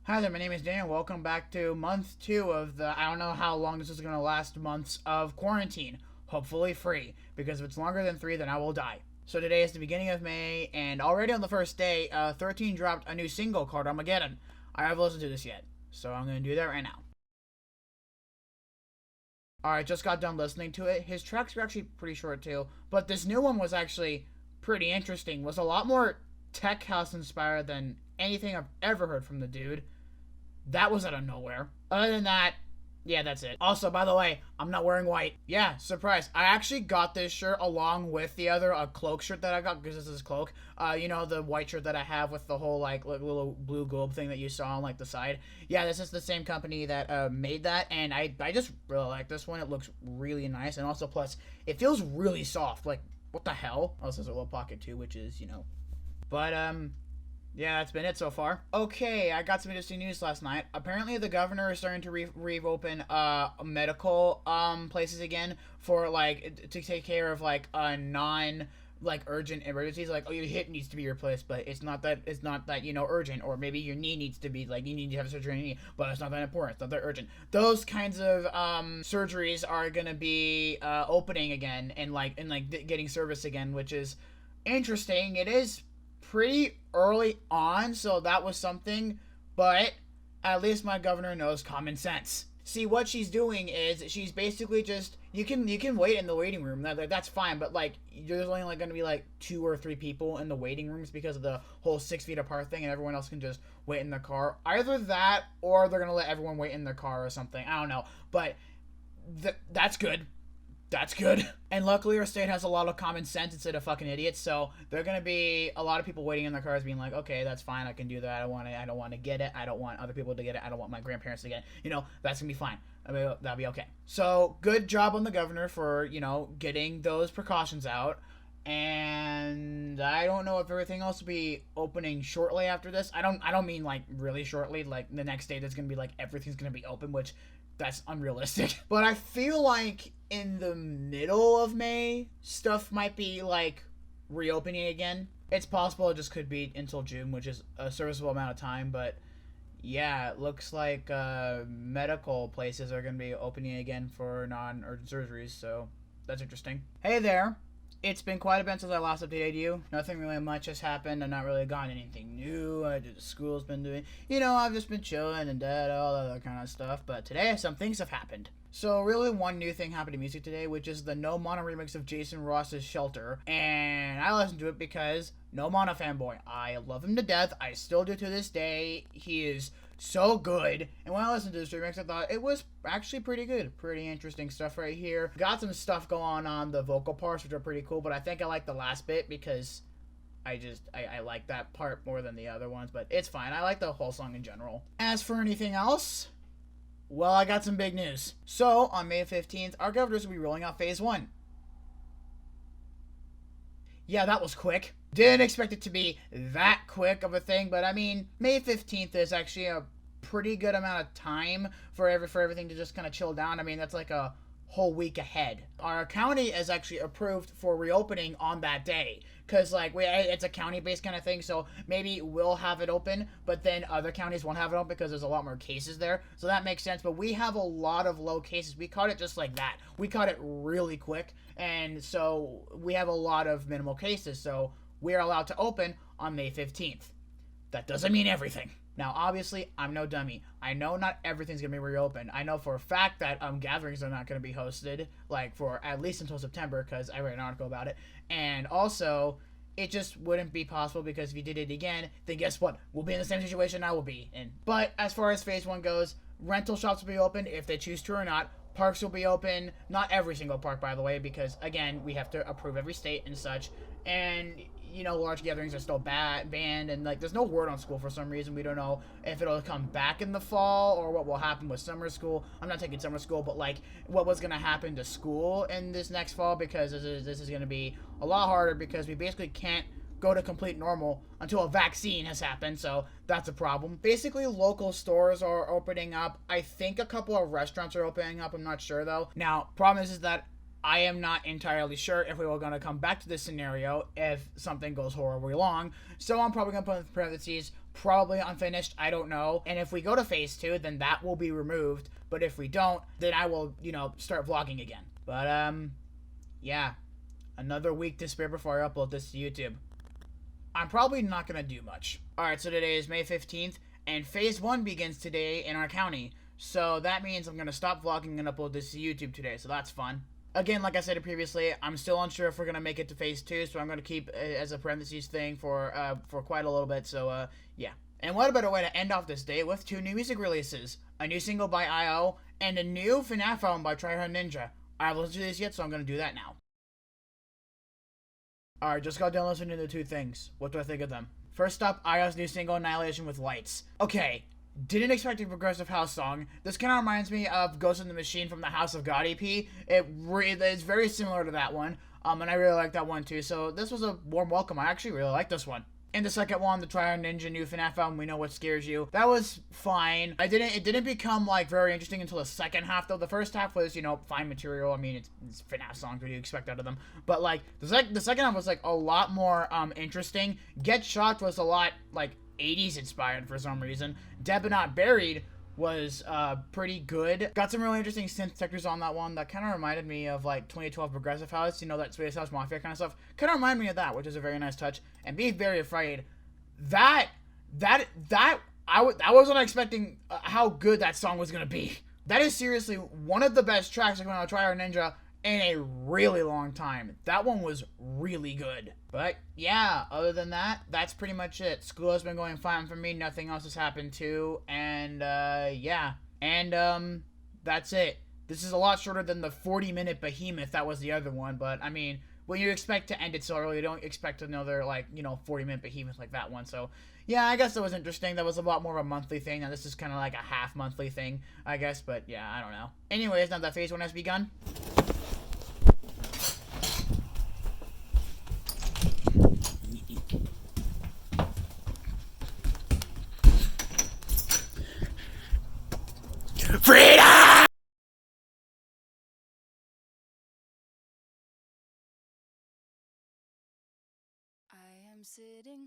Hi there, my name is Daniel. Welcome back to month 2 of the, I don't know how long this is going to last, months of quarantine. Hopefully free, because if it's longer than 3, then I will die. So today is the beginning of May, and already on the first day, 13 dropped a new single called Armageddon. I haven't listened to this yet, so I'm going to do that right now. Alright, just got done listening to it. His tracks were actually pretty short too, but this new one was actually pretty interesting. Was a lot more tech house inspired than anything I've ever heard from the dude. That was out of nowhere. Other than that, yeah, that's it. Also, by the way, I'm not wearing white. Yeah, surprise. I actually got this shirt along with the other cloak shirt that I got, because this is cloak. You know, the white shirt that I have with the whole, like, little blue globe thing that you saw on, like, the side. Yeah, this is the same company that made that, and I just really like this one. It looks really nice, and also, plus, it feels really soft. Like, what the hell? Also, there's a little pocket, too, which is, you know. But, yeah, that's been it so far. Okay, I got some interesting news last night. Apparently, the governor is starting to reopen medical places again for like to take care of like non like urgent emergencies. Like, oh, your hip needs to be replaced, but it's not that you know urgent. Or maybe your knee needs to be like you need to have surgery on your knee, but it's not that important. It's not that urgent. Those kinds of surgeries are gonna be opening again and getting service again, which is interesting. It is pretty early on, so that was something, but at least my governor knows common sense. See, what she's doing is she's basically just you can wait in the waiting room. That's fine, but like there's only like going to be like 2 or 3 people in the waiting rooms because of the whole 6 feet apart thing, and everyone else can just wait in the car. Either that, or they're going to let everyone wait in the car or something. I don't know, but that's good. That's good. And luckily our state has a lot of common sense instead of fucking idiots, so there are gonna be a lot of people waiting in their cars being like, okay, that's fine, I can do that, I don't want to get it, I don't want other people to get it, I don't want my grandparents to get it, you know, that's gonna be fine. I mean, that'll be okay. So, good job on the governor for, you know, getting those precautions out. And I don't know if everything else will be opening shortly after this. I don't mean like really shortly, like the next day there's gonna be like everything's gonna be open, which that's unrealistic. But I feel like in the middle of May, stuff might be like reopening again. It's possible it just could be until June, which is a serviceable amount of time, but yeah, it looks like medical places are going to be opening again for non-urgent surgeries, so that's interesting. Hey there. It's been quite a bit since I last updated you. Nothing really much has happened. I've not really gotten anything new. School's been doing, you know, I've just been chilling and dead, all that other kind of stuff. But today, some things have happened. So really, one new thing happened to music today, which is the No Mana remix of Jason Ross's Shelter. And I listened to it because No Mana fanboy. I love him to death. I still do to this day. He is so good. And when I listened to this remix, I thought it was actually pretty good. Pretty interesting stuff right here. Got some stuff going on the vocal parts, which are pretty cool, but I think I like the last bit because I like that part more than the other ones, but it's fine. I like the whole song in general. As for anything else, well, I got some big news. So, on May 15th, our governors will be rolling out Phase 1. Yeah, that was quick. Didn't expect it to be that quick of a thing, but I mean, May 15th is actually a pretty good amount of time for everything to just kind of chill down. I mean, that's like a whole week ahead. Our county is actually approved for reopening on that day, because like it's a county-based kind of thing, so maybe we'll have it open, but then other counties won't have it open because there's a lot more cases there, so that makes sense. But we have a lot of low cases. We caught it just like that. We caught it really quick, and so we have a lot of minimal cases, so we're allowed to open on May 15th. That doesn't mean everything. Now, obviously, I'm no dummy. I know not everything's going to be reopened. I know for a fact that gatherings are not going to be hosted, like, for at least until September, because I read an article about it. And also, it just wouldn't be possible, because if you did it again, then guess what? We'll be in the same situation I will be in. But as far as Phase 1 goes, rental shops will be open if they choose to or not. Parks will be open. Not every single park, by the way, because, again, we have to approve every state and such. And you know, large gatherings are still banned, and like there's no word on school for some reason. We don't know if it'll come back in the fall or what will happen with summer school. I'm not taking summer school, but like what was going to happen to school in this next fall, because this is going to be a lot harder, because we basically can't go to complete normal until a vaccine has happened, so that's a problem. Basically, local stores are opening up. I think a couple of restaurants are opening up. I'm not sure though. Now, problem is that I am not entirely sure if we were going to come back to this scenario if something goes horribly wrong. So I'm probably going to put in parentheses, probably unfinished, I don't know. And if we go to phase 2, then that will be removed. But if we don't, then I will, start vlogging again. But, yeah. Another week to spare before I upload this to YouTube. I'm probably not going to do much. Alright, so today is May 15th, and phase 1 begins today in our county. So that means I'm going to stop vlogging and upload this to YouTube today, so that's fun. Again, like I said previously, I'm still unsure if we're going to make it to phase 2, so I'm going to keep it as a parentheses thing for quite a little bit, so, yeah. And what a better way to end off this day with 2 new music releases. A new single by I.O. and a new FNAF album by Tryhard Ninja. I haven't listened to this yet, so I'm going to do that now. Alright, just got done listening to the 2 things. What do I think of them? First up, I.O.'s new single, Annihilation with Lights. Okay, didn't expect a progressive house song. This kind of reminds me of Ghost in the Machine from the House of God EP. It's very similar to that one, and I really like that one too, so this was a warm welcome. I actually really like this one. And the second one, the Tryhard Ninja new FNAF album, We Know What Scares You. That was fine. It didn't become, like, very interesting until the second half, though. The first half was, fine material. I mean, it's FNAF songs. What do you expect out of them? But, like, the second half was, like, a lot more, interesting. Get Shocked was a lot, like, 80s inspired for some reason. Dead But Not Buried was pretty good. Got some really interesting synth detectors on that one. That kind of reminded me of like 2012 Progressive House, that Swedish House Mafia kind of stuff. Kind of reminded me of that, which is a very nice touch. And Be Very Afraid, I wasn't expecting how good that song was gonna be. That is seriously one of the best tracks coming out of Tryhard Ninja in a really long time. That one was really good. But yeah, other than that, that's pretty much it. School has been going fine for me. Nothing else has happened too. And yeah. And that's it. This is a lot shorter than the 40-minute behemoth that was the other one. But I mean, when you expect to end it so early, you don't expect another 40-minute behemoth like that one. So yeah, I guess that was interesting. That was a lot more of a monthly thing. Now this is kind of like a half-monthly thing, I guess. But yeah, I don't know. Anyways, now that phase 1 has begun. Freedom! I am sitting